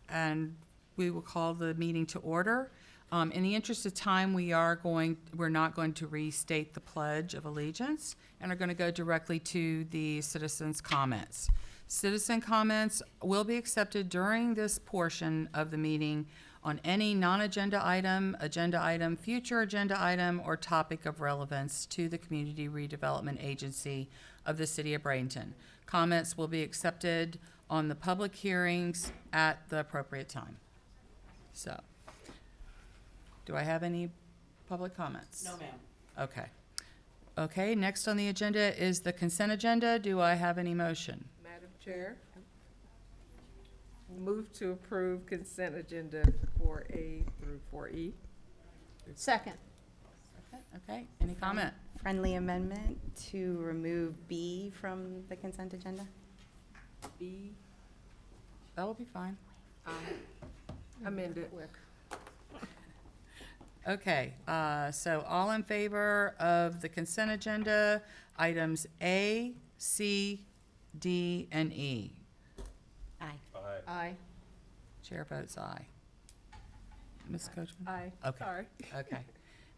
And we will call the meeting to order. In the interest of time, we're not going to restate the Pledge of Allegiance and are going to go directly to the citizens' comments. Citizen comments will be accepted during this portion of the meeting on any non-agenda item, future agenda item, or topic of relevance to the Community Redevelopment Agency of the City of Bradenton. Comments will be accepted on the public hearings at the appropriate time. So, do I have any public comments? No, ma'am. Okay. Okay, next on the agenda is the consent agenda. Do I have any motion? Madam Chair, move to approve consent agenda 4A through 4E. Second. Okay, any comment? Friendly amendment to remove B from the consent agenda? B, That will be fine. amended. Okay, so all in favor of the consent agenda, items A, C, D, and E? Aye. Aye. Chair votes aye. Ms. Coachman? Aye. Okay. Sorry. Okay,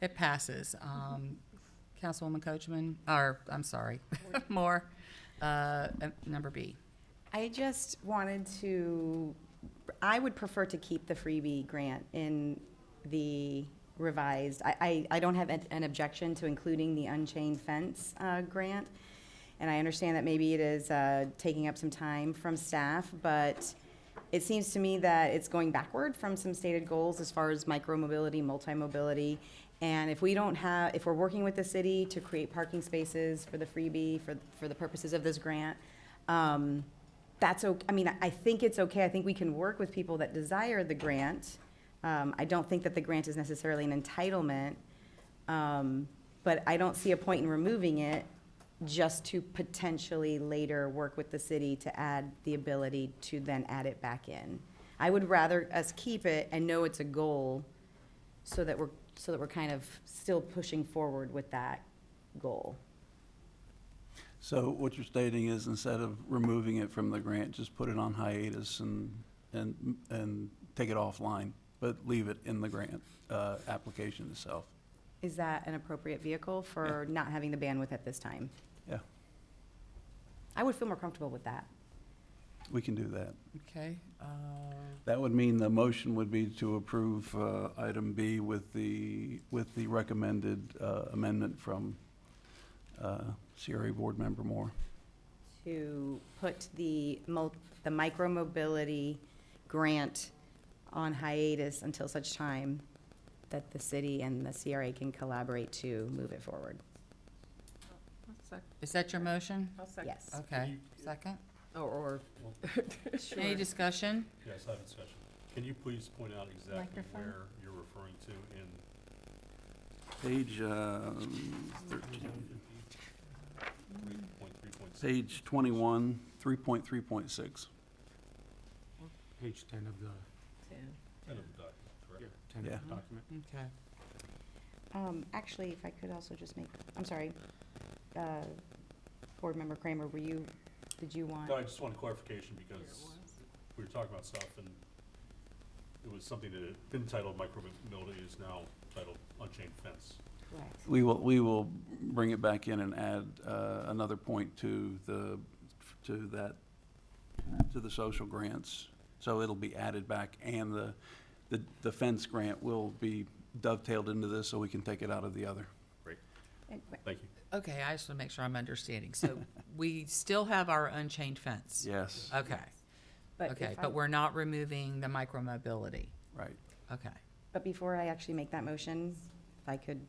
it passes. Councilwoman Coachman, or, I'm sorry, Moore, number B. I just wanted to, I would prefer to keep the freebie grant in the revised. I don't have an objection to including the unchained fence grant. And I understand that maybe it is taking up some time from staff, but it seems to me that it's going backward from some stated goals as far as micro-mobility, multi-mobility. And if we don't have, if we're working with the city to create parking spaces for the freebie, for the purposes of this grant, that's okay. I mean, I think it's okay. I think we can work with people that desire the grant. I don't think that the grant is necessarily an entitlement, but I don't see a point in removing it just to potentially later work with the city to add the ability to then add it back in. I would rather us keep it and know it's a goal so that we're kind of still pushing forward with that goal. So what you're stating is instead of removing it from the grant, just put it on hiatus and take it offline, but leave it in the grant application itself. Is that an appropriate vehicle for not having the bandwidth at this time? Yeah, I would feel more comfortable with that. we can do that. Okay, That would mean the motion would be to approve item B with the recommended amendment from CRA Board Member Moore. To put the micro-mobility grant on hiatus until such time that the city and the CRA can collaborate to move it forward. is that your motion? I'll second. Yes. Okay, second. Or Any discussion? Yes, I have a discussion. Can you please point out exactly Microphone. where you're referring to in Page 13, 3.3.6? page 21, 3.3.6. Page 10 of the, 10. End of the document, correct? 10 Yeah. of the document. Okay. Actually, if I could also just make, I'm sorry, Board Member Kramer, did you want? No, I just want clarification because we were talking about stuff and it was something that had been titled micromobility is now titled unchained fence. Correct. We will bring it back in and add another point to the social grants. So it'll be added back, and the fence grant will be dovetailed into this, so we can take it out of the other. Great, And- thank you. Okay, I just want to make sure I'm understanding. So we still have our unchained fence? Yes, Okay, okay, if I- but we're not removing the micromobility? right. Okay. But before I actually make that motion, if I could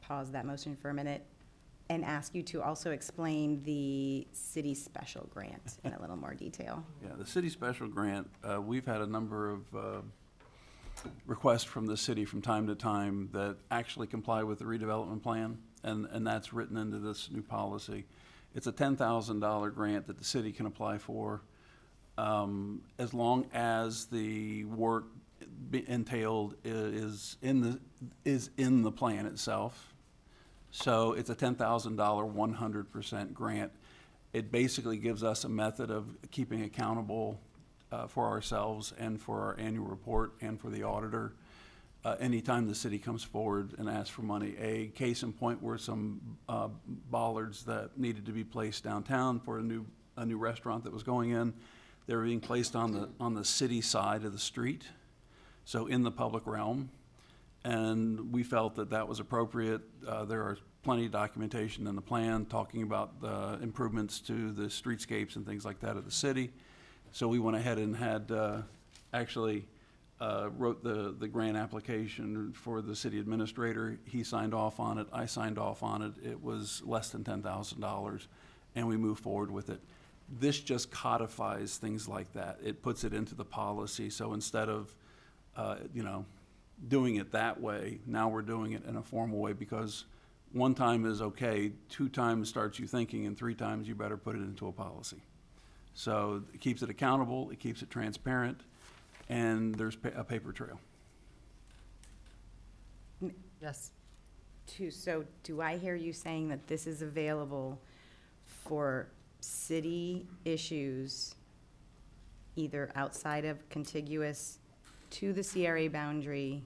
pause that motion for a minute and ask you to also explain the city special grant in a little more detail. Yeah, the city special grant, we've had a number of requests from the city from time to time that actually comply with the redevelopment plan, and that's written into this new policy. It's a $10,000 grant that the city can apply for, as long as the work entailed is in the plan itself. So it's a $10,000, 100% grant. It basically gives us a method of keeping accountable for ourselves and for our annual report and for the auditor. Anytime the city comes forward and asks for money, a case in point were some bollards that needed to be placed downtown for a new restaurant that was going in. They were being placed on the city side of the street, so in the public realm. And we felt that that was appropriate. There are plenty of documentation in the plan talking about the improvements to the streetscapes and things like that of the city. So we went ahead and had actually wrote the grant application for the city administrator. He signed off on it. I signed off on it. It was less than $10,000, and we moved forward with it. This just codifies things like that. It puts it into the policy. So instead of, doing it that way, now we're doing it in a formal way, because one time is okay, 2 times starts you thinking, and 3 times you better put it into a policy. So it keeps it accountable, it keeps it transparent, and there's a paper trail. Yes. So do I hear you saying that this is available for city issues either outside of contiguous to the CRA boundary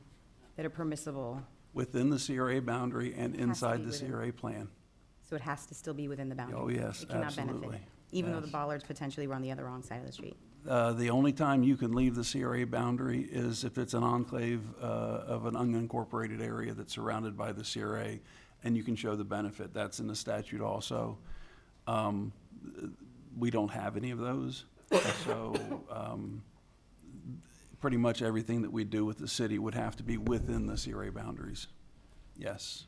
that are permissible? Within the CRA boundary and Has to inside be the within. CRA plan. So it has to still be within the boundary? Oh, yes, It cannot benefit, absolutely. even though the Yes. bollards potentially were on the other wrong side of the street? The only time you can leave the CRA boundary is if it's an enclave of an unincorporated area that's surrounded by the CRA, and you can show the benefit. That's in the statute also. We don't have any of those, so pretty much everything that we do with the city would have to be within the CRA boundaries. Yes,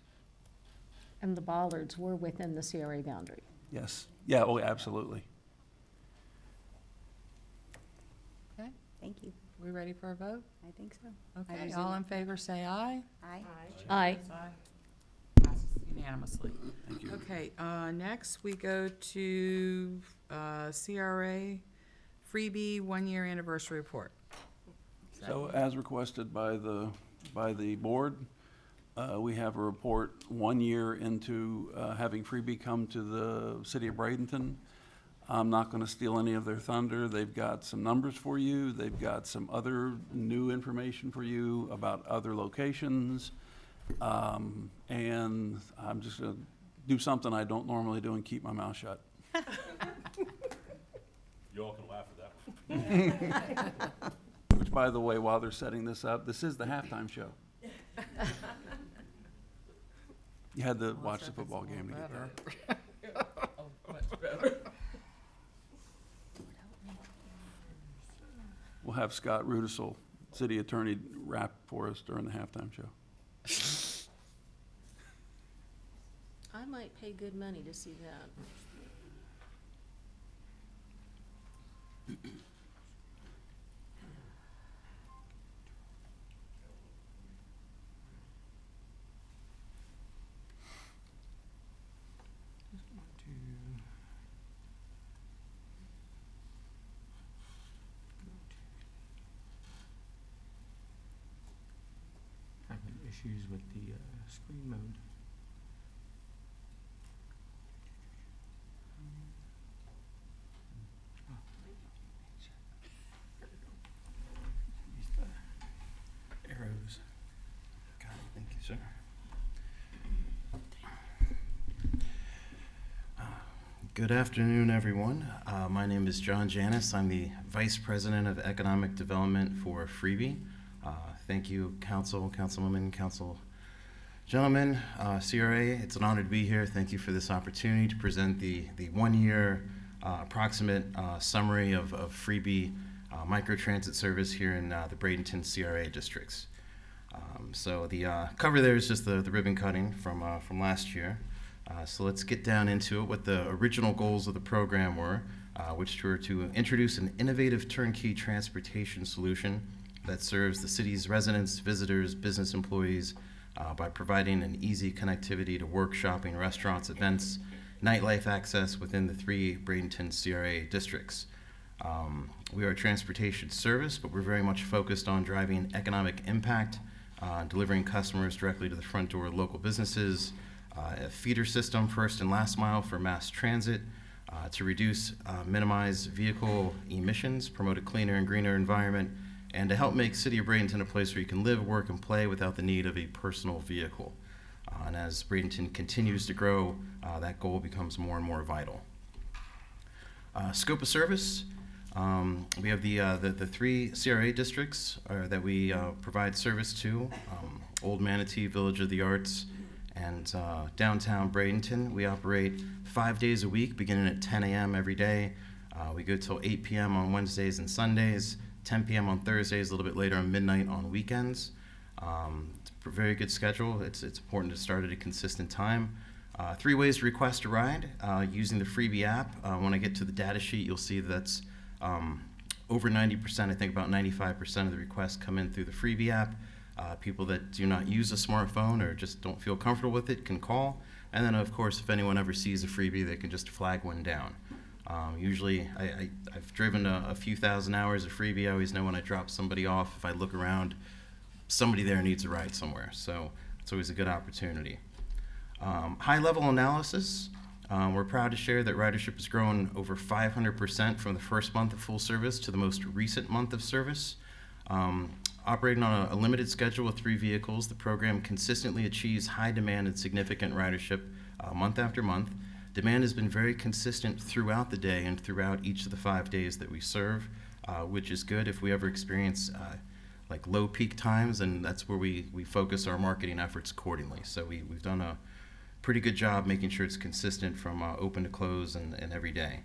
And the bollards were within the CRA boundary. yes. Yeah, oh, absolutely. Okay, Thank you. we ready for a vote? I think so. Okay, resume all it. in favor, say aye. Aye. Aye. Passes unanimously. Thank you. Okay, next we go to CRA freebie 1-year anniversary report. So as requested by the board, we have a report 1 year into having Freebie come to the city of Bradenton. I'm not going to steal any of their thunder. They've got some numbers for you. They've got some other new information for you about other locations. And I'm just going to do something I don't normally do and keep my mouth shut. You all can laugh at that one. Which, by the way, while they're setting this up, this is the halftime show. You had to watch the football game to get that. Oh, much better. We'll have Scott Rudisell, city attorney, rap for us during the halftime show. I might pay good money to see that. Having issues with the screen mode. Use the arrows. Got it, thank you, sir. Good afternoon, everyone. My name is John Janis. I'm the Vice President of Economic Development for Freebie. Thank you, Council, Councilwoman, Council Gentlemen, CRA. It's an honor to be here. Thank you for this opportunity to present the 1 year approximate summary of Freebie microtransit service here in the Bradenton CRA districts. So the cover there is just the ribbon cutting from last year. So let's get down into it, what the original goals of the program were, which were to introduce an innovative turnkey transportation solution that serves the city's residents, visitors, business employees by providing an easy connectivity to work, shopping, restaurants, events, nightlife access within the 3 Bradenton CRA districts. We are a transportation service, but we're very much focused on driving economic impact, delivering customers directly to the front door of local businesses, a feeder system, first and last mile for mass transit, to reduce, minimize vehicle emissions, promote a cleaner and greener environment, and to help make City of Bradenton a place where you can live, work, and play without the need of a personal vehicle. And as Bradenton continues to grow, that goal becomes more and more vital. Scope of service, we have the 3 CRA districts that we provide service to, Old Manatee, Village of the Arts, and downtown Bradenton. We operate 5 days a week, beginning at 10 a.m. every day. We go till 8 p.m. on Wednesdays and Sundays, 10 p.m. on Thursdays, a little bit later on midnight on weekends. It's a very good schedule. It's important to start at a consistent time. 3 ways to request a ride using the Freebie app. When I get to the data sheet, you'll see that's over 90%, I think about 95% of the requests come in through the Freebie app. People that do not use a smartphone or just don't feel comfortable with it can call. And then, of course, if anyone ever sees a freebie, they can just flag one down. Usually, I've driven a few thousand hours of freebie. I always know when I drop somebody off, if I look around, somebody there needs a ride somewhere. So it's always a good opportunity. High-level analysis. We're proud to share that ridership has grown over 500% from the first month of full service to the most recent month of service. Operating on a limited schedule with 3 vehicles, the program consistently achieves high demand and significant ridership month after month. Demand has been very consistent throughout the day and throughout each of the 5 days that we serve, which is good. If we ever experience like low peak times, and that's where we focus our marketing efforts accordingly. So we've done a pretty good job making sure it's consistent from open to close and every day.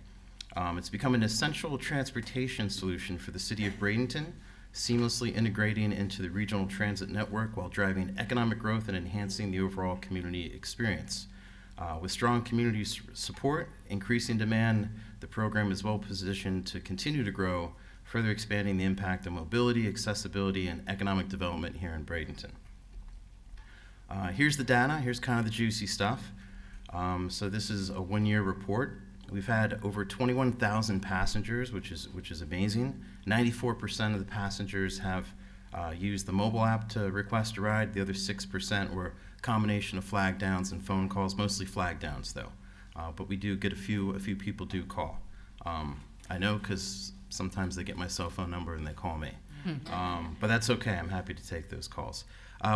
It's become an essential transportation solution for the city of Bradenton, seamlessly integrating into the regional transit network while driving economic growth and enhancing the overall community experience. With strong community support, increasing demand, the program is well positioned to continue to grow, further expanding the impact of mobility, accessibility, and economic development here in Bradenton. Here's the data. Here's kind of the juicy stuff. So this is a 1-year report. We've had over 21,000 passengers, which is amazing. 94% of the passengers have used the mobile app to request a ride. The other 6% were a combination of flag downs and phone calls, mostly flag downs though. But we do get a few people do call. I know because sometimes they get my cell phone number and they call me. But that's okay. I'm happy to take those calls.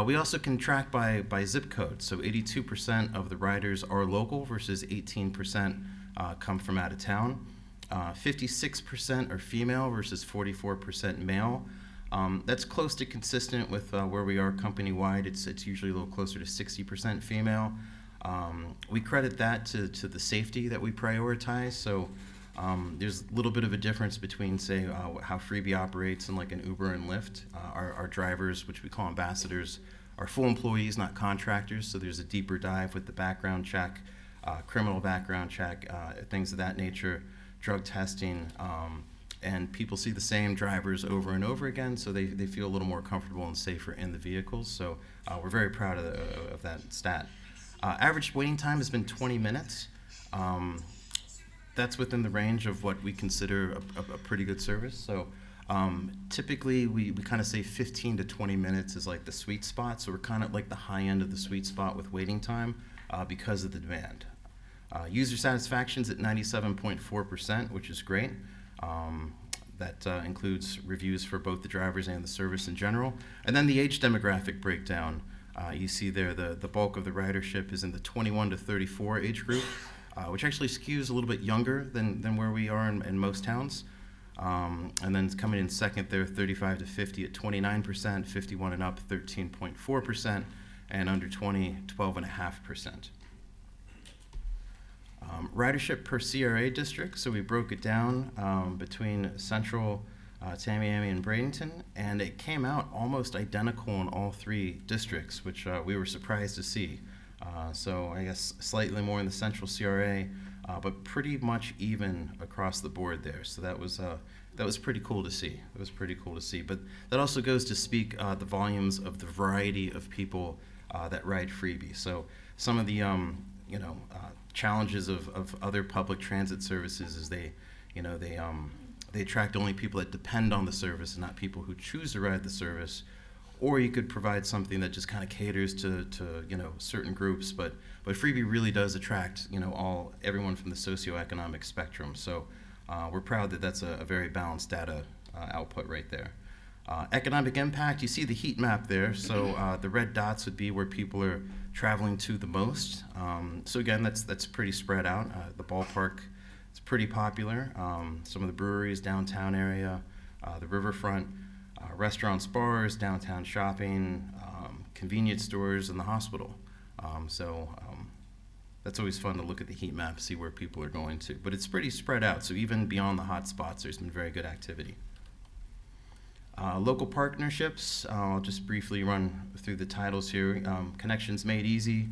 We also can track by zip code. So 82% of the riders are local versus 18% come from out of town. 56% are female versus 44% male. That's close to consistent with where we are company-wide. It's usually a little closer to 60% female. We credit that to the safety that we prioritize. So there's a little bit of a difference between, say, how Freebie operates in like an Uber and Lyft. Our drivers, which we call ambassadors, are full employees, not contractors. So there's a deeper dive with the background check, criminal background check, things of that nature, drug testing, and people see the same drivers over and over again, so they feel a little more comfortable and safer in the vehicles. So we're very proud of that stat. Average waiting time has been 20 minutes. That's within the range of what we consider a pretty good service. So typically we kind of say 15 to 20 minutes is like the sweet spot. So we're kind of like the high end of the sweet spot with waiting time because of the demand. User satisfaction's at 97.4%, which is great. That includes reviews for both the drivers and the service in general. And then the age demographic breakdown. You see there the bulk of the ridership is in the 21 to 34 age group, which actually skews a little bit younger than where we are in most towns. And then coming in second there, 35 to 50 at 29%, 51 and up 13.4%, and under 20, 12.5%. Ridership per CRA district, so we broke it down between Central, Tamiami, and Bradenton, and it came out almost identical in all 3 districts, which we were surprised to see. So I guess slightly more in the Central CRA, but pretty much even across the board there. So that was pretty cool to see. It was pretty cool to see. But that also goes to speak the volumes of the variety of people that ride Freebie. So some of the challenges of other public transit services is they attract only people that depend on the service and not people who choose to ride the service, or you could provide something that just kind of caters to certain groups. But Freebie really does attract everyone from the socioeconomic spectrum. So we're proud that that's a very balanced data output right there. Economic impact, you see the heat map there. So the red dots would be where people are traveling to the most. So again, that's pretty spread out. The ballpark is pretty popular. Some of the breweries, downtown area, the riverfront, restaurants, bars, downtown shopping, convenience stores, and the hospital. That's always fun to look at the heat map, see where people are going to. But it's pretty spread out, so even beyond the hot spots, there's been very good activity. Local partnerships, I'll just briefly run through the titles here. Connections Made Easy.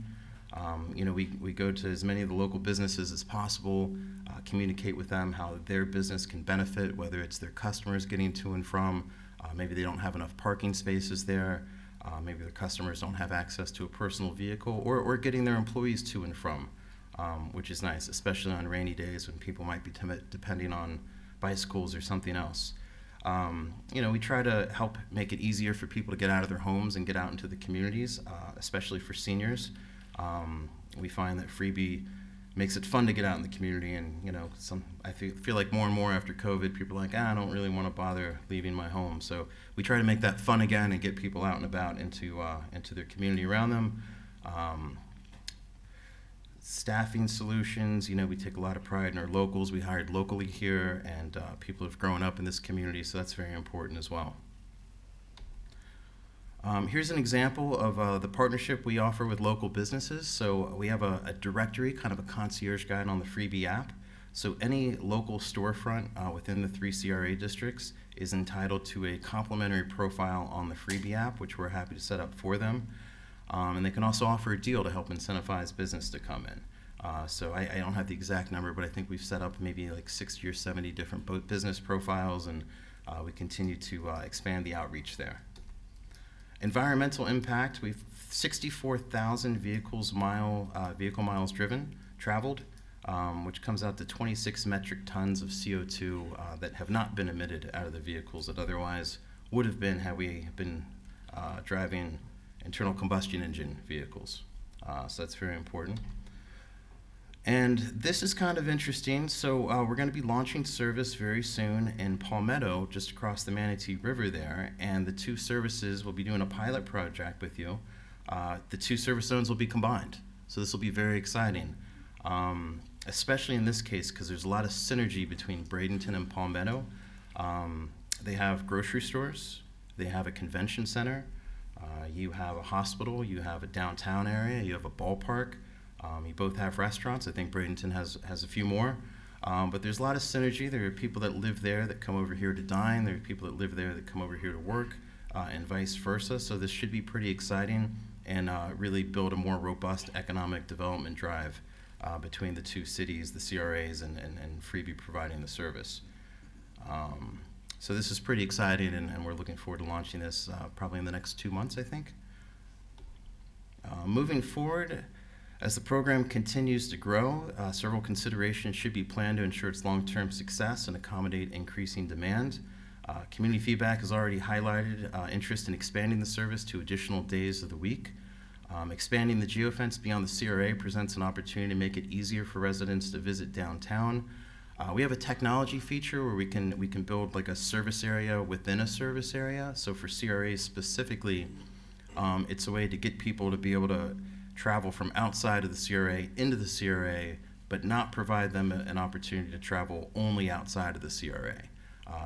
We go to as many of the local businesses as possible, communicate with them how their business can benefit, whether it's their customers getting to and from, maybe they don't have enough parking spaces there, maybe their customers don't have access to a personal vehicle, or getting their employees to and from, which is nice, especially on rainy days when people might be depending on bicycles or something else. We try to help make it easier for people to get out of their homes and get out into the communities, especially for seniors. We find that Freebie makes it fun to get out in the community, and I feel like more and more after COVID, people are like, I don't really want to bother leaving my home. So we try to make that fun again and get people out and about into their community around them. Staffing solutions, we take a lot of pride in our locals. We hired locally here, and people have grown up in this community, so that's very important as well. Here's an example of the partnership we offer with local businesses. So we have a directory, kind of a concierge guide on the Freebie app. So any local storefront within the 3 CRA districts is entitled to a complimentary profile on the Freebie app, which we're happy to set up for them. And they can also offer a deal to help incentivize business to come in. So I don't have the exact number, but I think we've set up maybe like 60 or 70 different business profiles, and we continue to expand the outreach there. Environmental impact, we've 64,000 vehicle miles traveled, which comes out to 26 metric tons of CO2 that have not been emitted out of the vehicles that otherwise would have been had we been driving internal combustion engine vehicles. So that's very important. And this is kind of interesting. So we're going to be launching service very soon in Palmetto, just across the Manatee River there. And the two services will be doing a pilot project with you. The two service zones will be combined. So this will be very exciting, especially in this case, because there's a lot of synergy between Bradenton and Palmetto. They have grocery stores. They have a convention center. You have a hospital. You have a downtown area. You have a ballpark. You both have restaurants. I think Bradenton has a few more. But there's a lot of synergy. There are people that live there that come over here to dine. There are people that live there that come over here to work, and vice versa. So this should be pretty exciting and really build a more robust economic development drive between the two cities, the CRAs and Freebie providing the service. So this is pretty exciting, and we're looking forward to launching this probably in the next 2 months, I think. Moving forward, as the program continues to grow, several considerations should be planned to ensure its long-term success and accommodate increasing demand. Community feedback has already highlighted interest in expanding the service to additional days of the week. Expanding the geofence beyond the CRA presents an opportunity to make it easier for residents to visit downtown. We have a technology feature where we can build like a service area within a service area. So for CRAs specifically, it's a way to get people to be able to travel from outside of the CRA into the CRA, but not provide them an opportunity to travel only outside of the CRA.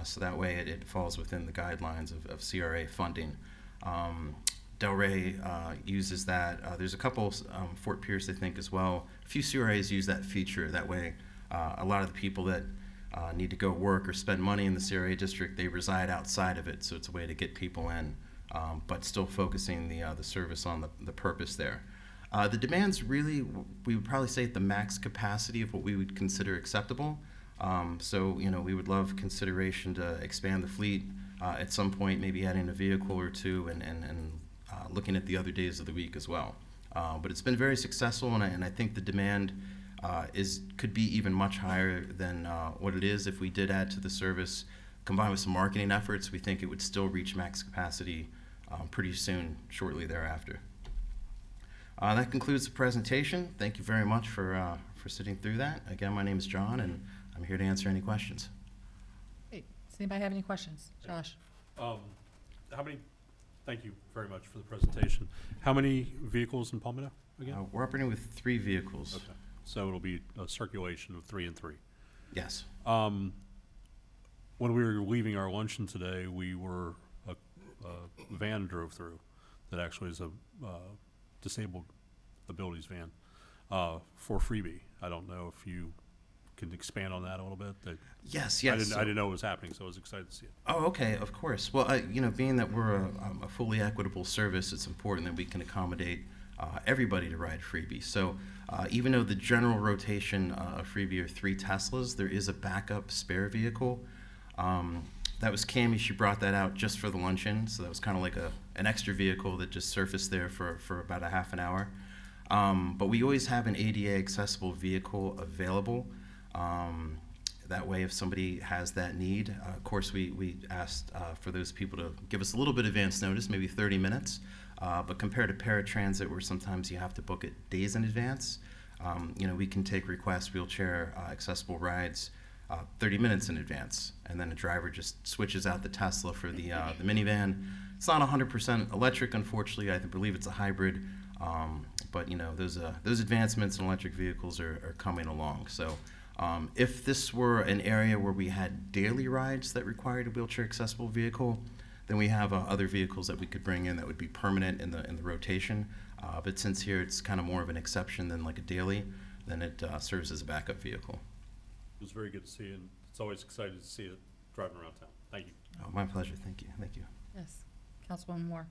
So that way it falls within the guidelines of CRA funding. Delray uses that. There's a couple, Fort Pierce I think as well. A few CRAs use that feature. That way a lot of the people that need to go work or spend money in the CRA district, they reside outside of it, so it's a way to get people in, but still focusing the service on the purpose there. The demand's really, we would probably say at the max capacity of what we would consider acceptable. So, we would love consideration to expand the fleet at some point, maybe adding a vehicle or two and looking at the other days of the week as well. But it's been very successful, and I think the demand could be even much higher than what it is if we did add to the service. Combined with some marketing efforts, we think it would still reach max capacity pretty soon, shortly thereafter. That concludes the presentation. Thank you very much for sitting through that. Again, my name is John, and I'm here to answer any questions. Hey, does anybody have any questions? Josh? Thank you very much for the presentation. How many vehicles in Palmetto again? We're operating with 3 vehicles. Okay, so it'll be a circulation of 3 and 3. Yes. When we were leaving our luncheon today, a van drove through that actually is a disabled abilities van for freebie. I don't know if you can expand on that a little bit. Yes. I didn't know it was happening, so I was excited to see it. Oh, okay, of course. Well, being that we're a fully equitable service, it's important that we can accommodate everybody to ride freebie. So even though the general rotation of freebie are 3 Teslas, there is a backup spare vehicle. That was Cammie. She brought that out just for the luncheon, so that was kind of like an extra vehicle that just surfaced there for about a half an hour. But we always have an ADA accessible vehicle available. That way, if somebody has that need, of course, we asked for those people to give us a little bit of advance notice, maybe 30 minutes. But compared to paratransit, where sometimes you have to book it days in advance, we can take requests, wheelchair accessible rides 30 minutes in advance, and then the driver just switches out the Tesla for the minivan. It's not 100% electric, unfortunately. I believe it's a hybrid, but those advancements in electric vehicles are coming along. So if this were an area where we had daily rides that required a wheelchair accessible vehicle, then we have other vehicles that we could bring in that would be permanent in the rotation. But since here it's kind of more of an exception than like a daily, then it serves as a backup vehicle. It was very good to see, and it's always exciting to see it driving around town. Thank you. Oh, my pleasure. Thank you. Thank you. Yes. Councilwoman Moore?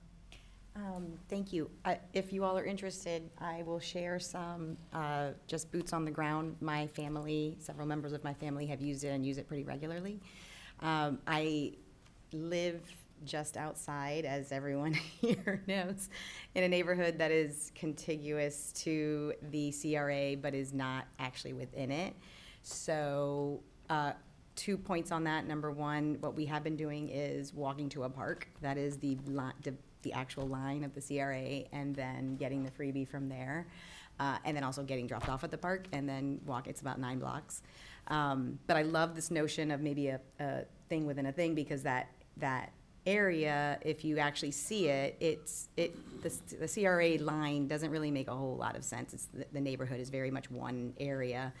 Thank you. If you all are interested, I will share some just boots on the ground. My family, several members of my family have used it and use it pretty regularly. I live just outside, as everyone here knows, in a neighborhood that is contiguous to the CRA but is not actually within it. So 2 points on that. Number one, what we have been doing is walking to a park. That is the actual line of the CRA, and then getting the freebie from there. And then also getting dropped off at the park and then walk. It's about 9 blocks. But I love this notion of maybe a thing within a thing, because that area, if you actually see it, the CRA line doesn't really make a whole lot of sense. The neighborhood is very much one area.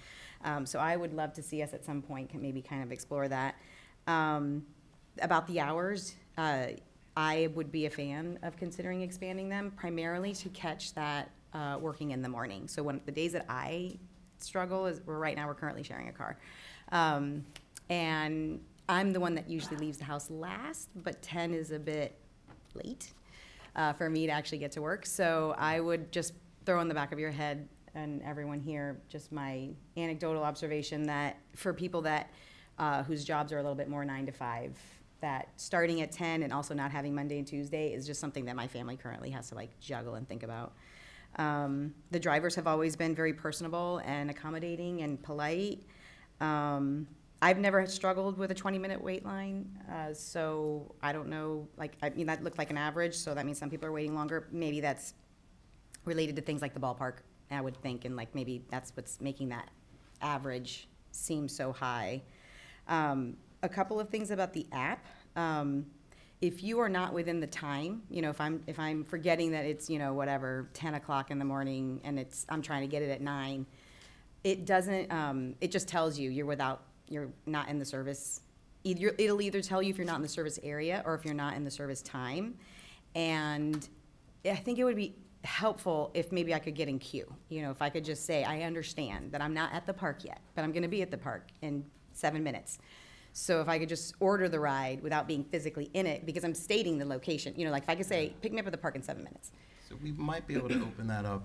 So I would love to see us at some point can maybe kind of explore that. About the hours, I would be a fan of considering expanding them, primarily to catch that working in the morning. So the days that I struggle is right now we're currently sharing a car. And I'm the one that usually leaves the house last, but 10 is a bit late for me to actually get to work. So I would just throw in the back of your head, and everyone here, just my anecdotal observation that for people that whose jobs are a little bit more 9 to 5, that starting at 10 and also not having Monday and Tuesday is just something that my family currently has to like juggle and think about. The drivers have always been very personable and accommodating and polite. I've never struggled with a 20-minute wait line, so I don't know, that looked like an average, so that means some people are waiting longer. Maybe that's related to things like the ballpark, I would think, and maybe that's what's making that average seem so high. A couple of things about the app. If you are not within the time, if I'm forgetting that it's, 10 o'clock in the morning and I'm trying to get it at 9, it doesn't, it just tells you you're not in the service. It'll either tell you if you're not in the service area or if you're not in the service time. And I think it would be helpful if maybe I could get in queue. If I could just say, I understand that I'm not at the park yet, but I'm gonna be at the park in 7 minutes. So if I could just order the ride without being physically in it, because I'm stating the location, if I could say, pick me up at the park in 7 minutes. So we might be able to open that up,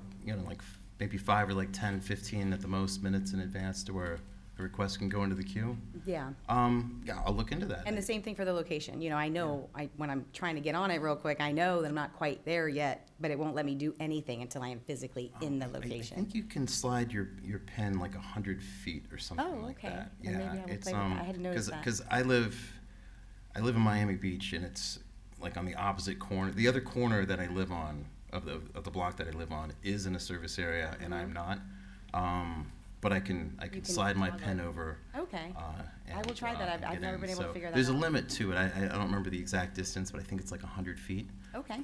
maybe 5 or 10, 15 at the most minutes in advance to where the request can go into the queue. Yeah. Yeah, I'll look into that. And the same thing for the location. I know when I'm trying to get on it real quick, I know that I'm not quite there yet, but it won't let me do anything until I am physically in the I location. think you can slide your pen 100 feet or something like okay. that. Then maybe I will play with that. I hadn't noticed that. Because I live in Miami Beach, and it's like on the opposite corner. The other corner that I live on, of the block that I live on, is in a service area, and I'm not. But I can can slide my toggle. pen over. Okay. And, I will try that. and I've get never in. been able to So figure that there's a out. limit to it. I don't remember the exact distance, but I think it's like 100 feet. Okay.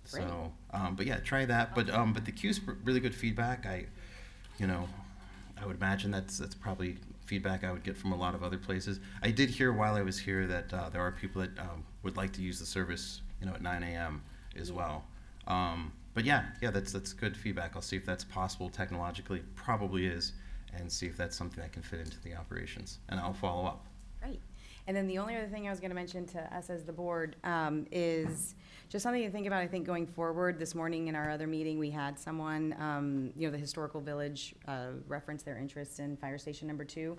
So, but yeah, try that. But the Q's really good feedback. I would imagine that's probably feedback I would get from a lot of other places. I did hear while I was here that there are people that would like to use the service, at 9 a.m. as well. But yeah, that's good feedback. I'll see if that's possible technologically. Probably is, and see if that's something that can fit into the operations. And I'll follow up. Great. And then the only other thing I was going to mention to us as the board is just something to think about, I think, going forward. This morning in our other meeting, we had someone, the Historical Village reference their interest in Fire Station number 2.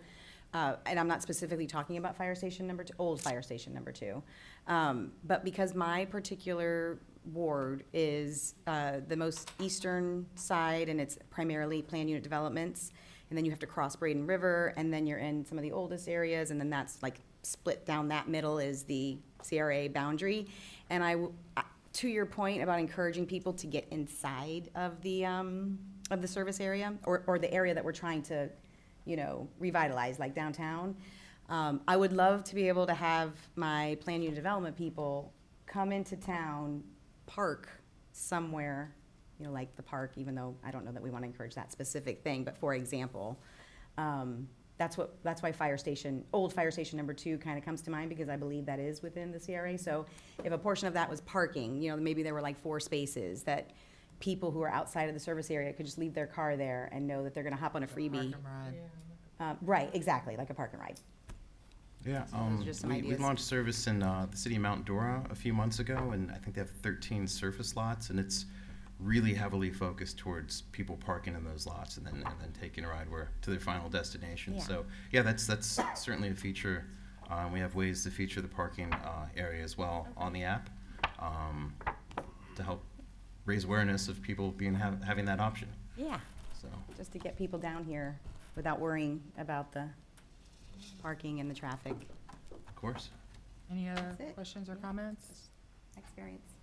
And I'm not specifically talking about Fire Station number 2, old Fire Station number 2. But because my particular ward is the most eastern side, and it's primarily planned unit developments, and then you have to cross Braden River, and then you're in some of the oldest areas, and then that's like split down that middle is the CRA boundary. And to your point about encouraging people to get inside of the service area, or the area that we're trying to, revitalize, like downtown, I would love to be able to have my plan unit development people come into town, park somewhere, like the park, even though I don't know that we want to encourage that specific thing, but for example, that's why old Fire Station number 2 kind of comes to mind, because I believe that is within the CRA. So if a portion of that was parking, maybe there were like 4 spaces that people who are outside of the service area could just leave their car there and know that they're going to hop on a freebie. Park and ride. Right, exactly, like a park and ride. Yeah, those are just some we ideas. launched service in the city of Mount Dora a few months ago, and I think they have 13 surface lots, and it's really heavily focused towards people parking in those lots and then taking a ride to their final destination. Yeah. So yeah, that's certainly a feature. We have ways to feature the parking area as well on the app to help raise awareness of people having that option. Yeah, So just to get people down here without worrying about the parking and the traffic of course. Any other That's it. questions or comments? experience.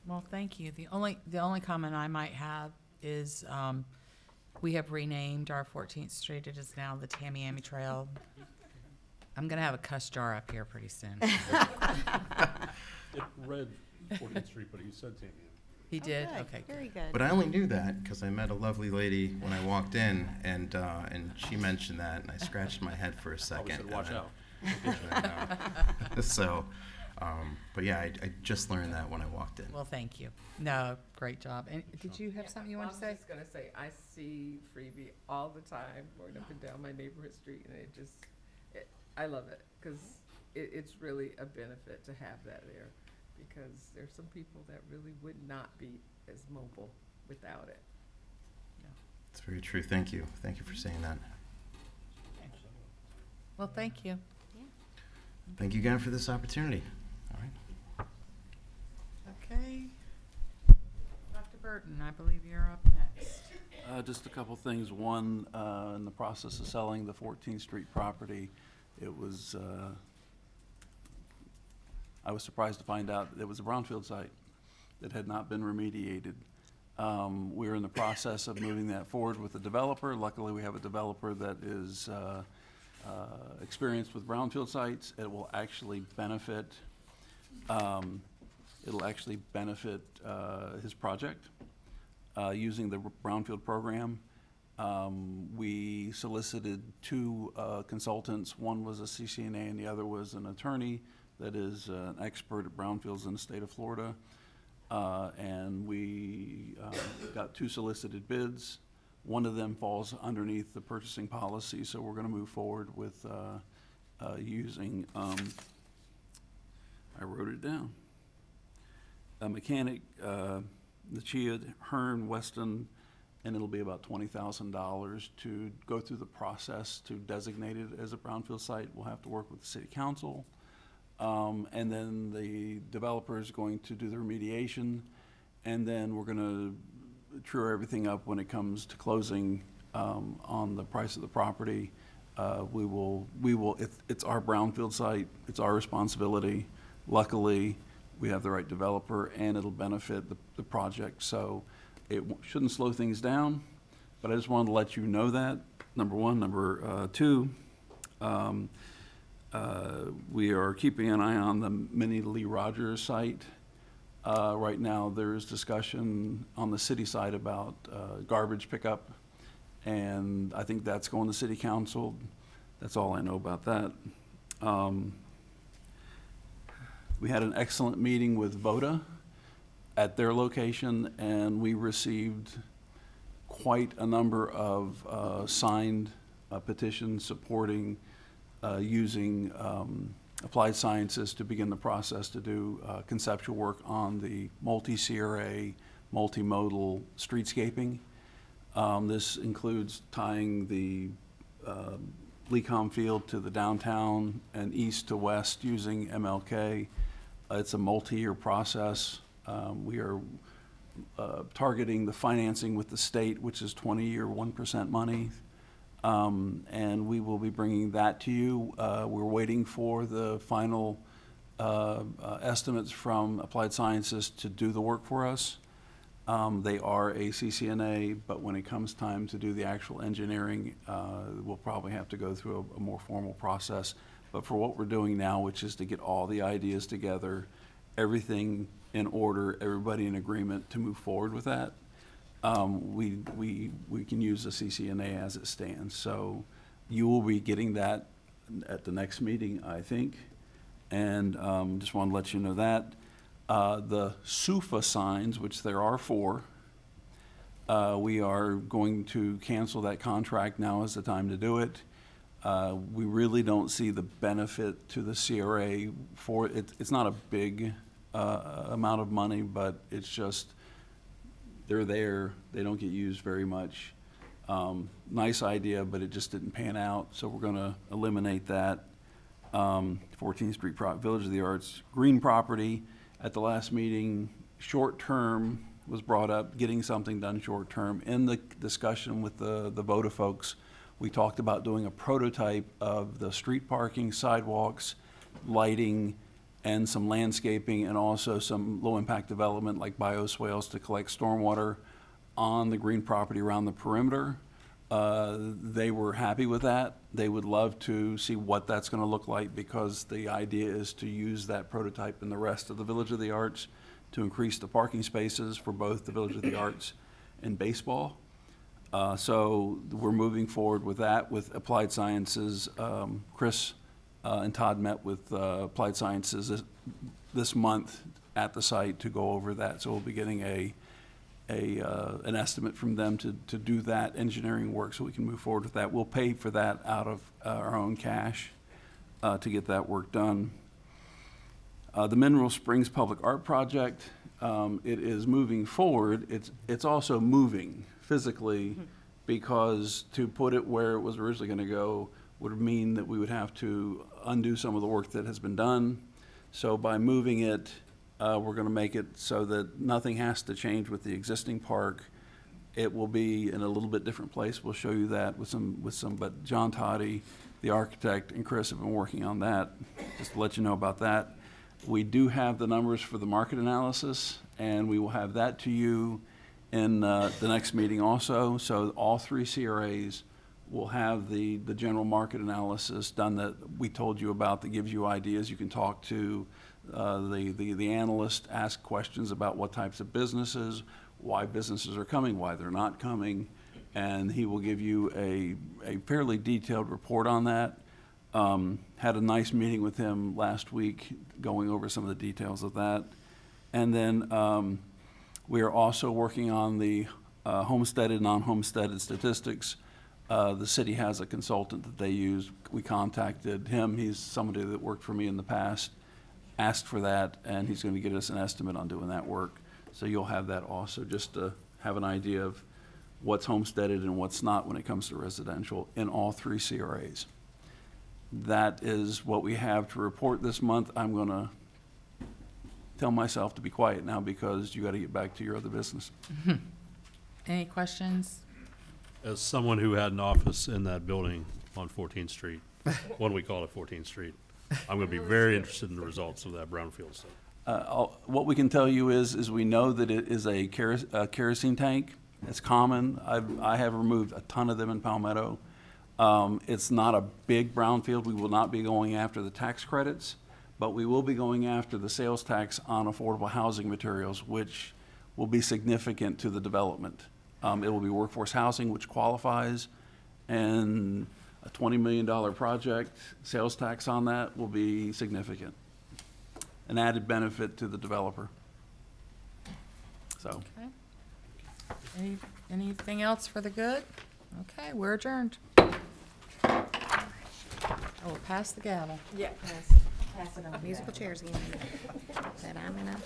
Well, thank you. The only comment I might have is, we have renamed our 14th Street. It is now the Tamiami Trail. I'm gonna have a cuss jar up here pretty soon. It read 14th Street, but he said Tamiami. He did? Oh, good. Okay, good. Very good. But I only knew that because I met a lovely lady when I walked in, and she mentioned that, and I scratched my head for a Probably second. said, watch and out. So, but yeah, I just learned that when I walked in. Well, thank you. No, great job. And did you have something you wanted to say? I was just gonna say, I see freebie all the time going up and down my neighborhood street, and I love it, because it's really a benefit to have that there, because there's some people that really would not be as mobile without it. It's very true. Thank you. Thank you for saying that. Well, thank you. Thank you again for this opportunity. All right. Okay. Dr. Burton, I believe you're up next. Just a couple things. One, in the process of selling the 14th Street property, it was, I was surprised to find out it was a brownfield site that had not been remediated. We're in the process of moving that forward with the developer. Luckily, we have a developer that is experienced with brownfield sites. It will actually benefit, his project using the brownfield program. We solicited 2 consultants. One was a CCNA and the other was an attorney that is an expert at brownfields in the state of Florida. And we got 2 solicited bids. One of them falls underneath the purchasing policy, so we're going to move forward with using, I wrote it down, a mechanic, Lucia, Hearn, Weston, and it'll be about $20,000 to go through the process to designate it as a brownfield site. We'll have to work with the city council. And then the developer is going to do the remediation, and then we're going to true everything up when it comes to closing on the price of the property. We will. It's our brownfield site. It's our responsibility. Luckily, we have the right developer, and it'll benefit the project. So it shouldn't slow things down, but I just wanted to let you know that, number one. Number two, we are keeping an eye on the mini Lee Rogers site. Right now, there's discussion on the city side about garbage pickup, and I think that's going to city council. That's all I know about that. We had an excellent meeting with VODA at their location, and we received quite a number of signed petitions supporting using applied sciences to begin the process to do conceptual work on the multi-CRA, multimodal streetscaping. This includes tying the Lecom Field to the downtown and east to west using MLK. It's a multi-year process. We are targeting the financing with the state, which is 20-year, 1% money. And we will be bringing that to you. We're waiting for the final estimates from Applied Sciences to do the work for us. They are a CCNA, but when it comes time to do the actual engineering, we'll probably have to go through a more formal process. But for what we're doing now, which is to get all the ideas together, everything in order, everybody in agreement to move forward with that, we can use the CCNA as it stands. So you will be getting that at the next meeting, I think. And just want to let you know that. The SUFA signs, which there are 4, we are going to cancel that contract. Now is the time to do it. We really don't see the benefit to the CRA for it. It's not a big amount of money, but it's just, they're there. They don't get used very much. Nice idea, but it just didn't pan out. So we're going to eliminate that. 14th Street Village of the Arts green property. At the last meeting, short-term was brought up, getting something done short-term. In the discussion with the VODA folks, we talked about doing a prototype of the street parking, sidewalks, lighting, and some landscaping, and also some low-impact development like bioswales to collect stormwater on the green property around the perimeter. They were happy with that. They would love to see what that's going to look like, because the idea is to use that prototype in the rest of the Village of the Arts to increase the parking spaces for both the Village of the Arts and baseball. So we're moving forward with that with Applied Sciences. Chris and Todd met with Applied Sciences this month at the site to go over that. So we'll be getting an estimate from them to do that engineering work so we can move forward with that. We'll pay for that out of our own cash to get that work done. The Mineral Springs Public Art Project, it is moving forward. It's also moving physically, because to put it where it was originally going to go would mean that we would have to undo some of the work that has been done. So by moving it, we're going to make it so that nothing has to change with the existing park. It will be in a little bit different place. We'll show you that with some. But John Toddy, the architect, and Chris have been working on that. Just to let you know about that. We do have the numbers for the market analysis, and we will have that to you in the next meeting also. So all 3 CRAs will have the general market analysis done that we told you about, that gives you ideas. You can talk to the analyst, ask questions about what types of businesses, why businesses are coming, why they're not coming, and he will give you a fairly detailed report on that. Had a nice meeting with him last week going over some of the details of that. And then we are also working on the homesteaded, non-homesteaded statistics. The city has a consultant that they use. We contacted him. He's somebody that worked for me in the past, asked for that, and he's going to get us an estimate on doing that work. So you'll have that also, just to have an idea of what's homesteaded and what's not when it comes to residential in all 3 CRAs. That is what we have to report this month. I'm going to tell myself to be quiet now, because you got to get back to your other business. Any questions? As someone who had an office in that building on 14th Street, when we call it 14th Street, I'm going to be very interested in the results of that brownfield stuff. What we can tell you is we know that it is a kerosene tank. It's common. I have removed a ton of them in Palmetto. It's not a big brownfield. We will not be going after the tax credits, but we will be going after the sales tax on affordable housing materials, which will be significant to the development. It will be workforce housing, which qualifies, and a $20 million project, sales tax on that will be significant. An added benefit to the developer. So. Anything else for the good? Okay, we're adjourned. I will pass the gavel. Yeah, pass it on. Musical chairs again. That I'm in a.